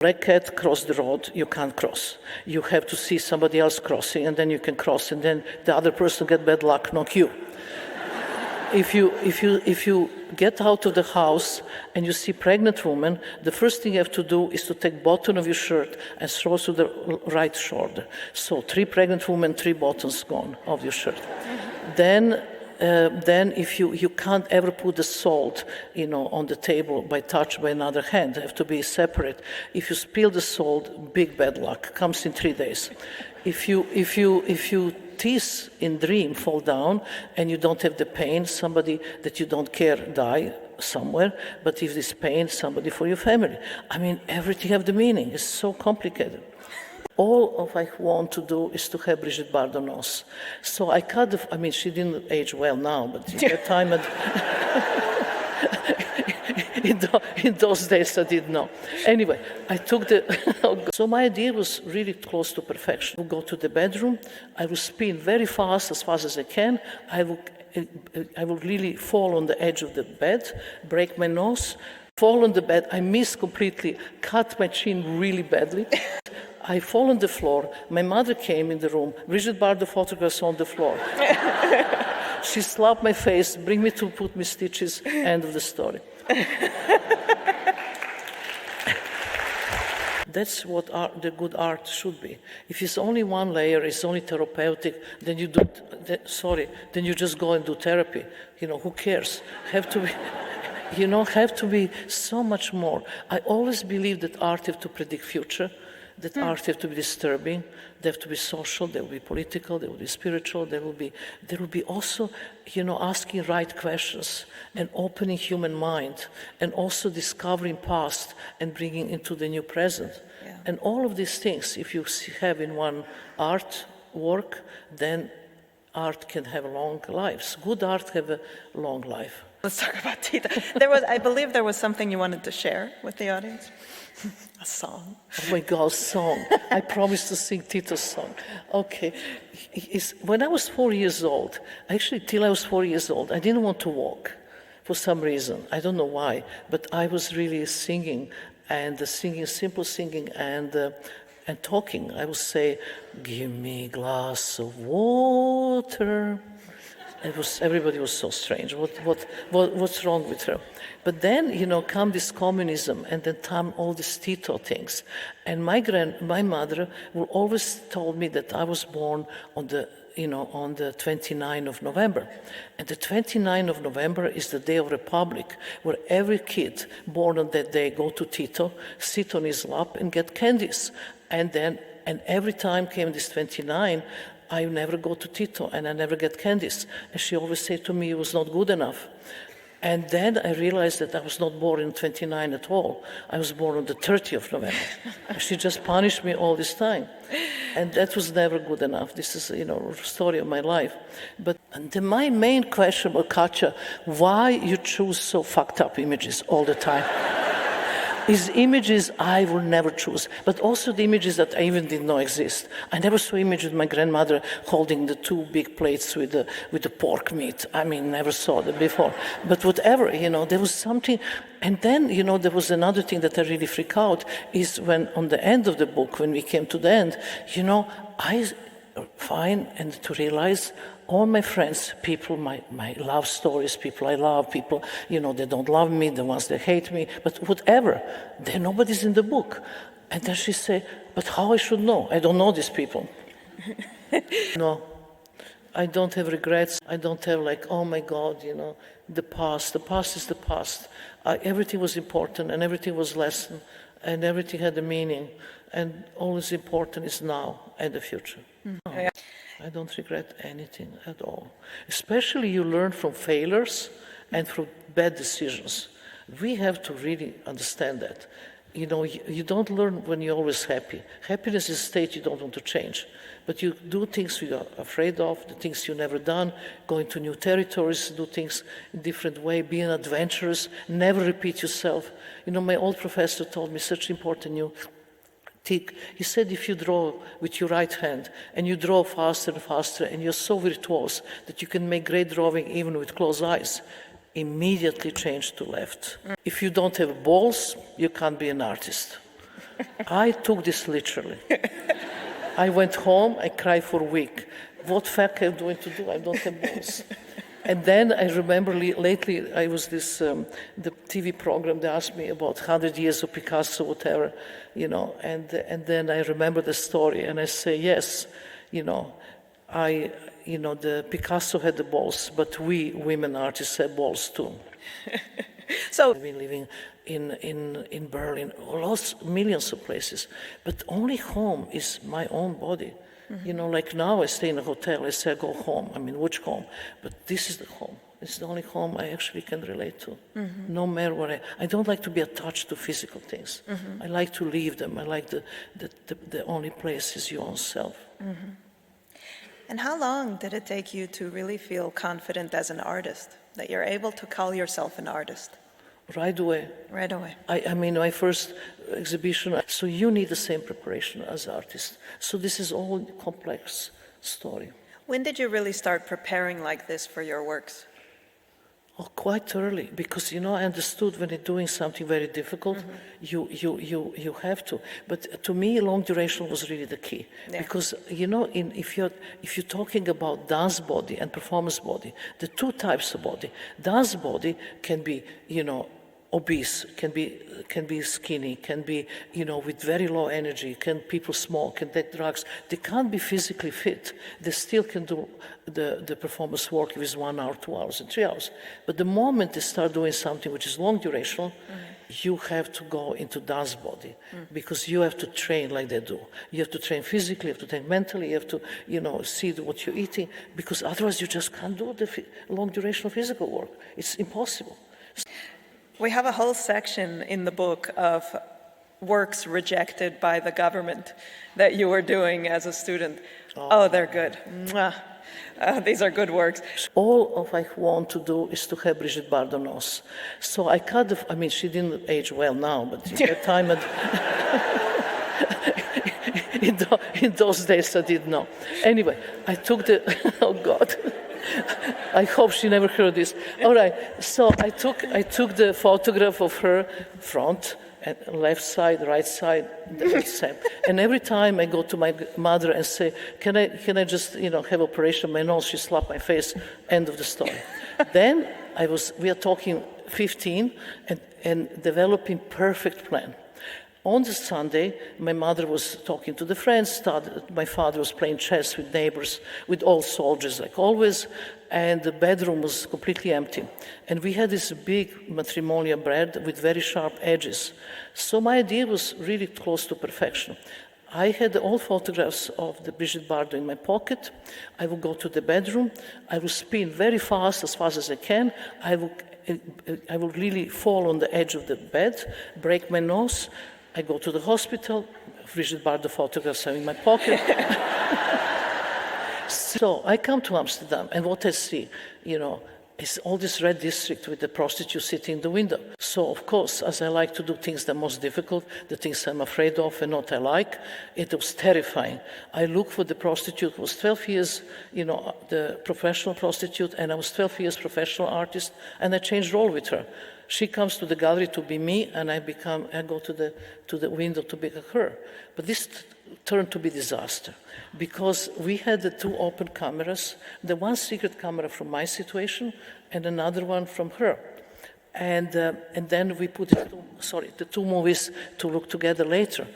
Black cat cross the road, you can't cross. You have to see somebody else crossing, and then you can cross, and then the other person get bad luck, not you. If you get out of the house and you see pregnant woman, the first thing you have to do is to take button of your shirt and throw to the right shoulder. So 3 pregnant women, 3 buttons gone of your shirt. Then if you can't ever put the salt, on the table by touch by another hand. They have to be separate. If you spill the salt, big bad luck comes in 3 days. If you teeth in dream fall down and you don't have the pain, somebody that you don't care die somewhere. But if this pain, somebody for your family. I mean, everything have the meaning. It's so complicated. All of I want to do is to have Brigitte Bardot nose. So I cut she didn't age well now, but at that time, in those days I didn't know. Anyway, I took so my idea was really close to perfection. I would go to the bedroom, I would spin very fast, as I can. I would really fall on the edge of the bed, break my nose, fall on the bed. I miss completely, cut my chin really badly. I fall on the floor. My mother came in the room. Brigitte Bardot photographs on the floor. She slapped my face, bring me to put me stitches, end of the story. That's what the good art should be. If it's only one layer, it's only therapeutic, then you just go and do therapy. Who cares? Have to be so much more. I always believe that art have to predict future. That art have to be disturbing, they have to be social, they will be political, they will be spiritual, there will be also, asking right questions and opening human mind and also discovering past and bringing into the new present. Yeah. And all of these things, if you have in one art work, then art can have long lives. Good art have a long life. Let's talk about Tito. I believe there was something you wanted to share with the audience. A song. Oh my God, song. I promised to sing Tito's song. Okay. When I was 4 years old, actually till I was 4 years old, I didn't want to walk for some reason. I don't know why, but I was really singing, simple singing and talking. I would say, "Give me a glass of water." Everybody was so strange. What's wrong with her? But then, come this communism, and then come all these Tito things. And my mother always told me that I was born on the 29th of November. And the 29th of November is the day of Republic, where every kid born on that day go to Tito, sit on his lap and get candies. And every time came this 29, I never go to Tito and I never get candies. And she always said to me, it was not good enough. And then I realized that I was not born in 29 at all. I was born on the 30th of November. She just punished me all this time. And that was never good enough. This is, a story of my life. But my main question about Katja, why you choose so fucked up images all the time? Is images I will never choose, but also the images that I even didn't know exist. I never saw images of my grandmother holding the 2 big plates with the pork meat. Never saw that before. But whatever, there was something. And then, there was another thing that I really freak out is when on the end of the book, when we came to the end, I find and to realize all my friends, people, my love stories, people I love, people, they don't love me, the ones that hate me, but whatever, nobody's in the book. And then she say, but how I should know? I don't know these people. No, I don't have regrets. I don't have oh my God, the past. The past is the past. Everything was important and everything was lesson and everything had a meaning. And all is important is now and the future. No. I don't regret anything at all. Especially you learn from failures and from bad decisions. We have to really understand that. You don't learn when you're always happy. Happiness is a state you don't want to change. But you do things you are afraid of, the things you've never done, go into new territories, do things in different way, being adventurous, never repeat yourself. My old professor told me such important he said if you draw with your right hand and you draw faster and faster and you're so virtuose that you can make great drawing even with closed eyes, immediately change to left. If you don't have balls, you can't be an artist. I took this literally. I went home, I cried for a week. What fuck am I going to do? I don't have balls. And then I remember lately, I was the TV program, they asked me about 100 years of Picasso, whatever, and then I remember the story and I say, yes, the Picasso had the balls, but we women artists have balls too. So I've been living in Berlin, millions of places, but only home is my own body. Like now I stay in a hotel, I say I go home. I mean, which home? But this is the home. It's the only home I actually can relate to. No matter what I don't like to be attached to physical things. I like to leave them. I like the only place is your own self. And how long did it take you to really feel confident as an artist, that you're able to call yourself an artist? Right away. Right away. I mean, my first exhibition, so you need the same preparation as artists. So this is all a complex story. When did you really start preparing like this for your works? Oh, quite early, because I understood when you're doing something very difficult, you have to. But to me, long duration was really the key, because if you're talking about dance body and performance body, the two types of body. Dance body can be obese, can be skinny, can be with very low energy, people smoke, can take drugs. They can't be physically fit. They still can do the performance work if it's 1 hour, 2 hours, and 3 hours. But the moment they start doing something which is long durational, you have to go into dance body, because you have to train like they do. You have to train physically, you have to train mentally, you have to see what you're eating, because otherwise you just can't do the long durational physical work. It's impossible. We have a whole section in the book of works rejected by the government that you were doing as a student. Oh, they're good. Mwah. These are good works. All of I want to do is to have Brigitte Bardot nose. So I mean, she didn't age well now, but at that time, in those days, I didn't know. Anyway, I took oh God. I hope she never heard this. All right, so I took the photograph of her front, and left side, right side, the same. And every time I go to my mother and say, can I just have operation on my nose? She slapped my face. End of the story. Then we are talking 15 and developing perfect plan. On the Sunday, my mother was talking to the friends, my father was playing chess with neighbors, with old soldiers, like always, and the bedroom was completely empty. And we had this big matrimonial bread with very sharp edges. So my idea was really close to perfection. I had all photographs of the Brigitte Bardot in my pocket. I would go to the bedroom. I would spin very fast, as I can. I would really fall on the edge of the bed, break my nose. I go to the hospital, Brigitte Bardot photographs are in my pocket. So I come to Amsterdam, and what I see, is all this red district with the prostitute sitting in the window. So, of course, as I like to do things that are most difficult, the things I'm afraid of and not I like, it was terrifying. I looked for the prostitute who was 12 years, the professional prostitute, and I was 12 years professional artist, and I changed role with her. She comes to the gallery to be me, and I go to the window to be her. But this turned to be disaster, because we had the two open cameras, the one secret camera from my situation and another one from her. And then we put the two movies to look together later.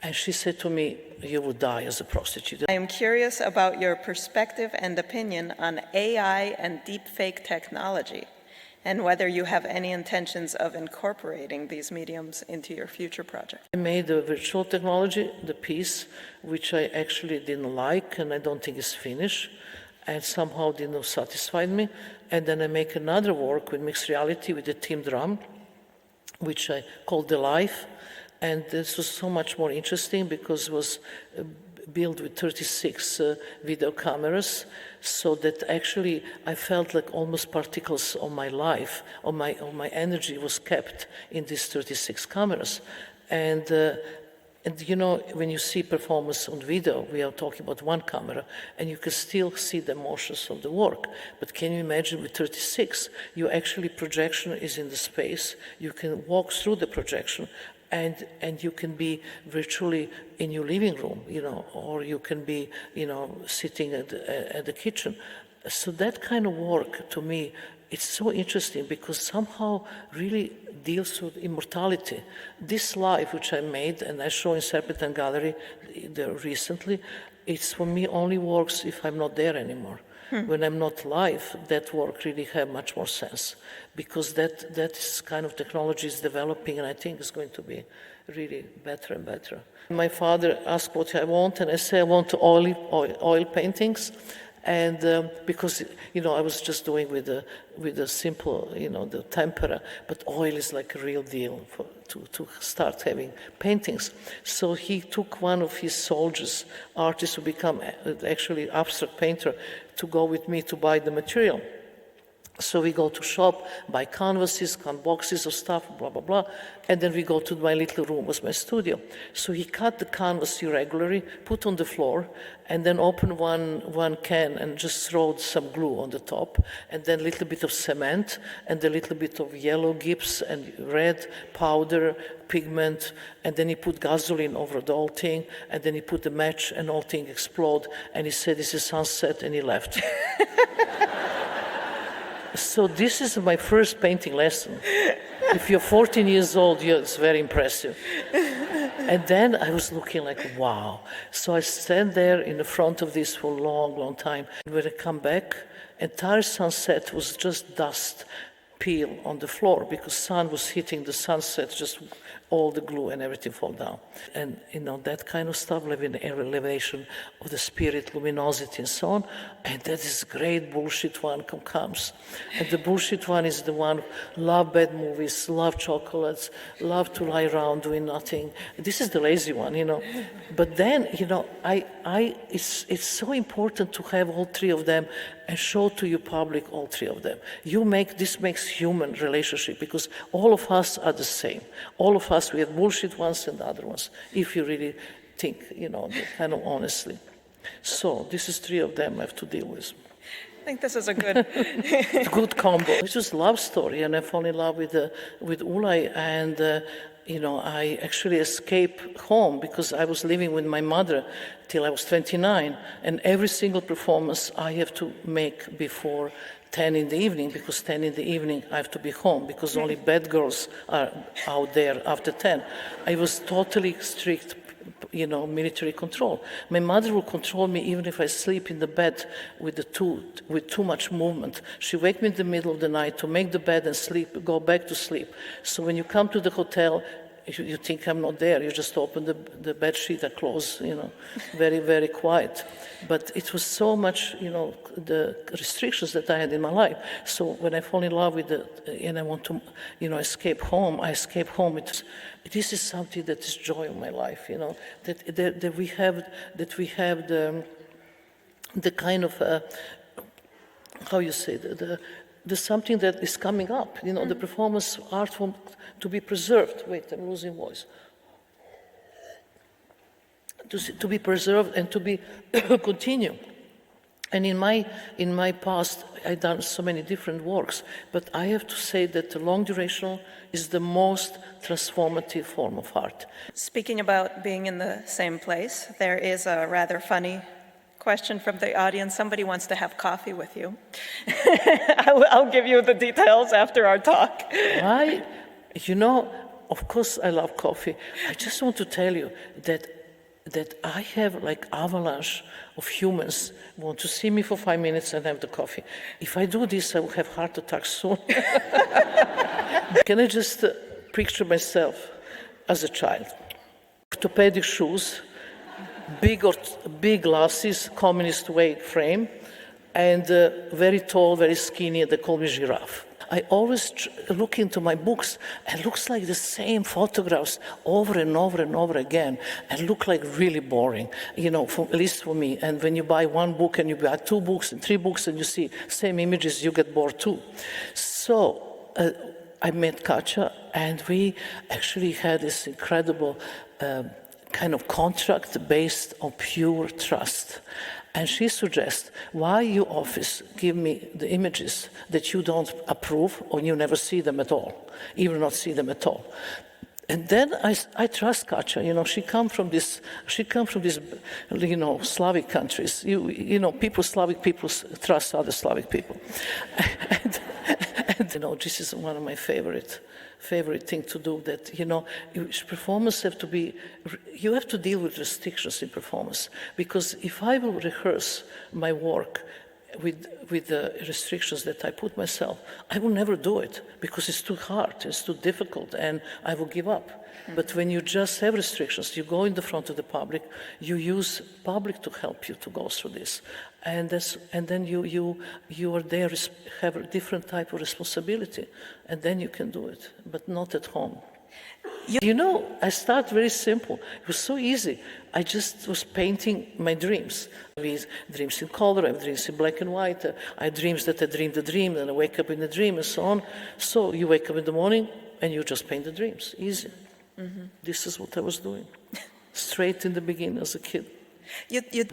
And she said to me, you will die as a prostitute. I am curious about your perspective and opinion on AI and deepfake technology, and whether you have any intentions of incorporating these mediums into your future project. I made a virtual technology, the piece, which I actually didn't like, and I don't think is finished, and somehow didn't satisfy me. And then I make another work with mixed reality with the team drum, which I called The Life. And this was so much more interesting because it was built with 36 video cameras, so that actually I felt like almost particles of my life, of my energy was kept in these 36 cameras. And when you see performance on video, we are talking about one camera, and you can still see the motions of the work. But can you imagine with 36, projection is in the space, you can walk through the projection, and you can be virtually in your living room, or you can be, sitting at the kitchen. So that kind of work, to me, it's so interesting because somehow really deals with immortality. This life which I made and I show in Serpentine Gallery there recently, it's for me only works if I'm not there anymore. When I'm not live, that work really have much more sense because that is kind of technology is developing, and I think it's going to be really better and better. My father asked what I want, and I say I want oil paintings. And because I was just doing with the simple the tempera, but oil is like a real deal to start having paintings. So he took one of his soldiers, artists who become actually abstract painter, to go with me to buy the material. So we go to shop, buy canvases, boxes of stuff, blah, blah, blah. And then we go to my little room, was my studio. So he cut the canvas irregularly, put on the floor, and then open one can and just throw some glue on the top, and then a little bit of cement, and a little bit of yellow gyps and red powder, pigment, and then he put gasoline over the whole thing, and then he put the match, and the whole thing explode, and he said, "This is sunset," and he left. So this is my first painting lesson. If you're 14 years old, it's very impressive. And then I was looking like, wow. So I stand there in the front of this for a long, long time. When I come back, entire sunset was just dust peel on the floor because sun was hitting the sunset, just all the glue and everything fall down. And that kind of stuff, elevation of the spirit, luminosity and so on. And that is great bullshit one comes. And the bullshit one is the one love bad movies, love chocolates, love to lie around doing nothing. This is the lazy one, But then, it's so important to have all three of them and show to your public all three of them. This makes human relationship because all of us are the same. All of us, we have bullshit ones and other ones, if you really think, kind of honestly. So this is three of them I have to deal with. I think this is a good good combo. It's just love story, and I fall in love with Ulay, and I actually escaped home because I was living with my mother till I was 29, and every single performance I have to make before 10 in the evening, because 10 in the evening I have to be home, because only bad girls are out there after 10. I was totally strict, military control. My mother would control me even if I sleep in the bed with too much movement. She wake me in the middle of the night to make the bed and sleep, go back to sleep. So when you come to the hotel, you think I'm not there. You just open the bed sheet and close, very, very quiet. But it was so much, the restrictions that I had in my life. So when I fall in love with and I want to, escape home, I escape home. This is something that is joy of my life, that we have the kind of, how you say, the something that is coming up, the performance art form to be preserved. Wait, I'm losing voice. To be preserved and to be continue. And in my past, I've done so many different works, but I have to say that the long duration is the most transformative form of art. Speaking about being in the same place, there is a rather funny question from the audience. Somebody wants to have coffee with you. I'll give you the details after our talk. Of course I love coffee. I just want to tell you that I have like avalanche of humans who want to see me for 5 minutes and have the coffee. If I do this, I will have heart attack soon. Can I just picture myself as a child? Orthopedic shoes, big glasses, communist way frame, and very tall, very skinny, they call me giraffe. I always look into my books and it looks like the same photographs over and over and over again and look like really boring, at least for me. And when you buy one book and you buy 2 books and 3 books and you see same images, you get bored too. So I met Katja and we actually had this incredible kind of contract based on pure trust. And she suggests, why you office give me the images that you don't approve or you never see them at all, even not see them at all. And then I trust Katja. She come from this, Slavic countries. Slavic people trust other Slavic people. and this is one of my favorite thing to do, that, performance you have to deal with restrictions in performance. Because if I will rehearse my work with the restrictions that I put myself, I will never do it because it's too hard, it's too difficult, and I will give up. Mm-hmm. But when you just have restrictions, you go in the front of the public, you use public to help you to go through this. And then you are there, have a different type of responsibility, and then you can do it, but not at home. I start very simple. It was so easy. I just was painting my dreams. I have dreams in color, I have dreams in black and white. I have dreams that I dreamed a dream, and I wake up in the dream, and so on. So you wake up in the morning, and you just paint the dreams. Easy. Mm-hmm. This is what I was doing. Straight in the beginning as a kid.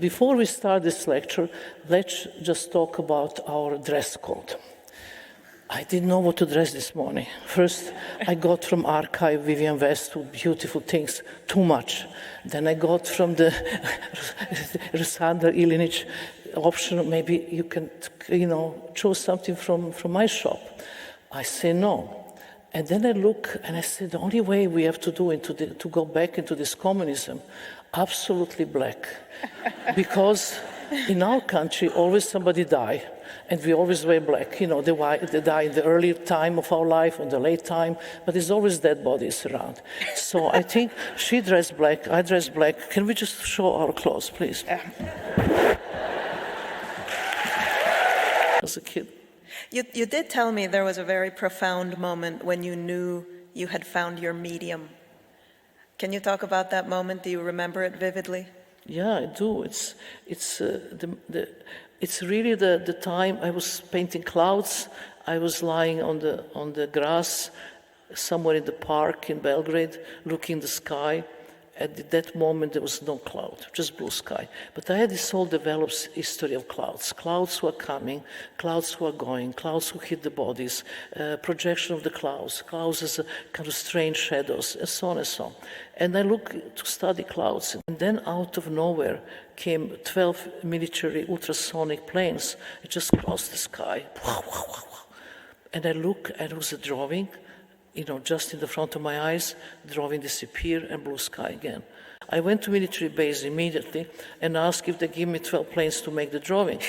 Before we start this lecture, let's just talk about our dress code. I didn't know what to dress this morning. First, I got from Archive Vivienne Westwood beautiful things, too much. Then I got from the Sandra Ilinic option, maybe you can, choose something from my shop. I say no. And then I look and I say, the only way we have to do to go back into this communism, absolutely black. Because in our country, always somebody die. And we always wear black. They die in the early time of our life, or the late time, but there's always dead bodies around. So I think she dressed black, I dressed black. Can we just show our clothes, please? As a kid. You did tell me there was a very profound moment when you knew you had found your medium. Can you talk about that moment? Do you remember it vividly? Yeah, I do. It's really the time I was painting clouds. I was lying on the grass somewhere in the park in Belgrade, looking in the sky. At that moment, there was no cloud, just blue sky. But I had this whole developed history of clouds. Clouds who are coming, clouds who are going, clouds who hit the bodies, projection of the clouds as a kind of strange shadows, and so on and so on. And I look to study clouds. And then out of nowhere came 12 military ultrasonic planes. It just crossed the sky. And I look, and it was a drawing, just in the front of my eyes, drawing disappear and blue sky again. I went to military base immediately and asked if they give me 12 planes to make the drawing.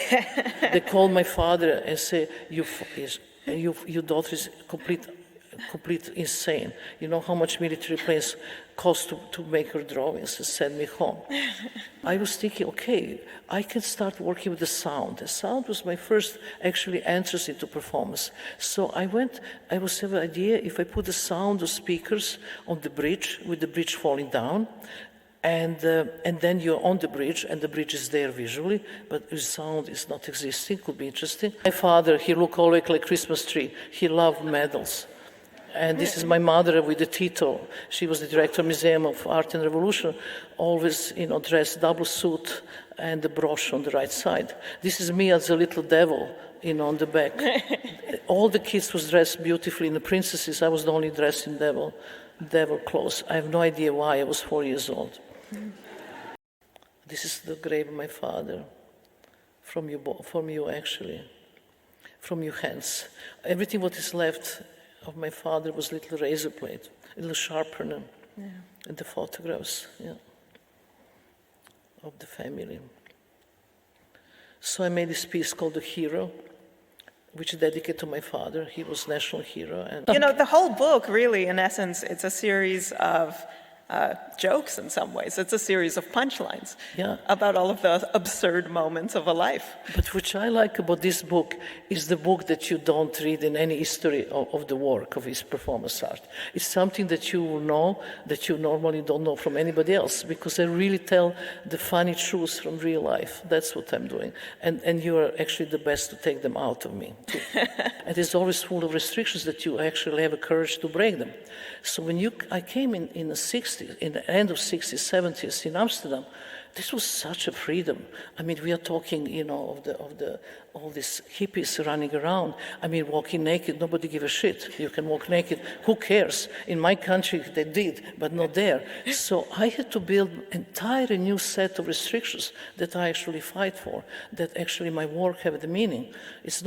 They called my father and say, your daughter is complete insane. You know how much military planes cost to make her drawings and send me home. I was thinking, okay, I can start working with the sound. The sound was my first actually entrance into performance. So I was have an idea if I put the sound of speakers on the bridge, with the bridge falling down, and then you're on the bridge, and the bridge is there visually, but the sound is not existing, could be interesting. My father, he looked always like a Christmas tree. He loved medals. And this is my mother with the Tito. She was the director of Museum of Art and Revolution, always, dressed double suit and the brooch on the right side. This is me as a little devil, on the back. All the kids was dressed beautifully in the princesses. I was the only dressed in devil clothes. I have no idea why. I was 4 years old. This is the grave of my father, from you actually, from your hands. Everything what is left of my father was little razor blade, a little sharpener, and the photographs, of the family. So I made this piece called The Hero, which is dedicated to my father. He was national hero. And the whole book, really, in essence, it's a series of jokes in some ways. It's a series of punchlines about all of the absurd moments of a life. But what I like about this book is the book that you don't read in any history of the work of his performance art. It's something that you will know that you normally don't know from anybody else, because I really tell the funny truths from real life. That's what I'm doing. And you are actually the best to take them out of me, too. And it's always full of restrictions that you actually have the courage to break them. So I came in the 60s, in the end of 60s, 70s in Amsterdam, this was such a freedom. I mean, we are talking, of all these hippies running around. I mean, walking naked, nobody give a shit. You can walk naked, who cares? In my country, they did, but not there. So I had to build an entirely new set of restrictions that I actually fight for, that actually my work have the meaning. It's not